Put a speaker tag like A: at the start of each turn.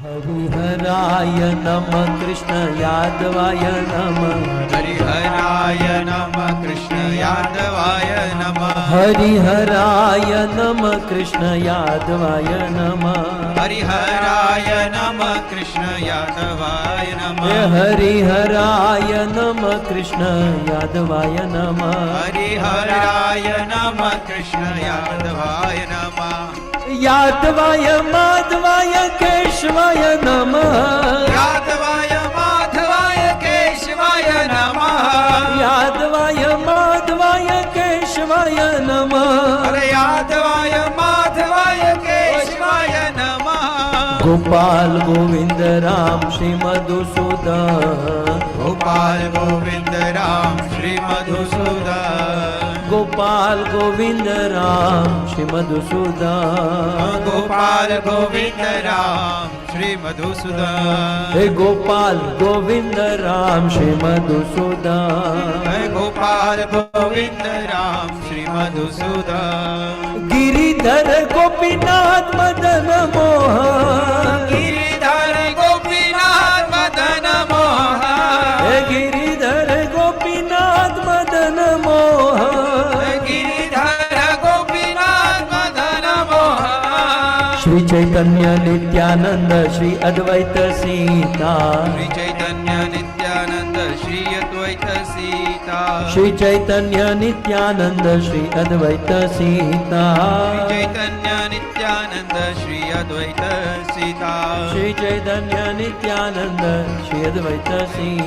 A: હરિહરાય નમ કૃષ્ણ યાદવાય નમ.
B: હરિહરાય નમ કૃષ્ણ યાદવાય નમ.
A: હરિહરાય નમ કૃષ્ણ યાદવાય નમ.
B: હરિહરાય નમ કૃષ્ણ યાદવાય નમ.
A: હરિહરાય નમ કૃષ્ણ યાદવાય નમ.
B: હરિહરાય નમ કૃષ્ણ યાદવાય નમ.
A: યાદવાય માધવાય કેશવાય નમ.
B: યાદવાય માધવાય કેશવાય નમ.
A: યાદવાય માધવાય કેશવાય નમ.
B: અરે યાદવાય માધવાય કેશવાય નમ.
A: ગોપાલ ગોવિંદ રામ શ્રી મધુસૂદન.
B: ગોપાલ ગોવિંદ રામ શ્રી મધુસૂદન.
A: ગોપાલ ગોવિંદ રામ શ્રી મધુસૂદન.
B: ગોપાલ ગોવિંદ રામ શ્રી મધુસૂદન.
A: હે ગોપાલ ગોવિંદ રામ શ્રી મધુસૂદન.
B: હે ગોપાલ ગોવિંદ રામ શ્રી મધુસૂદન.
A: ગિરિધર ગોપીનાથ મદન મોહન.
B: ગિરિધર ગોપીનાથ મદન મોહન.
A: હે ગિરિધર ગોપીનાથ મદન મોહન.
B: ગિરિધર ગોપીનાથ મદન મોહન.
A: શ્રી ચૈતન્ય નિત્યાનંદ શ્રી અદ્વૈત સીતા.
B: શ્રી ચૈતન્ય નિત્યાનંદ શ્રી અદ્વૈત સીતા.
A: શ્રી ચૈતન્ય નિત્યાનંદ શ્રી અદ્વૈત સીતા.
B: શ્રી ચૈતન્ય નિત્યાનંદ શ્રી અદ્વૈત સીતા.
A: શ્રી ચૈતન્ય નિત્યાનંદ શ્રી અદ્વૈત સીતા.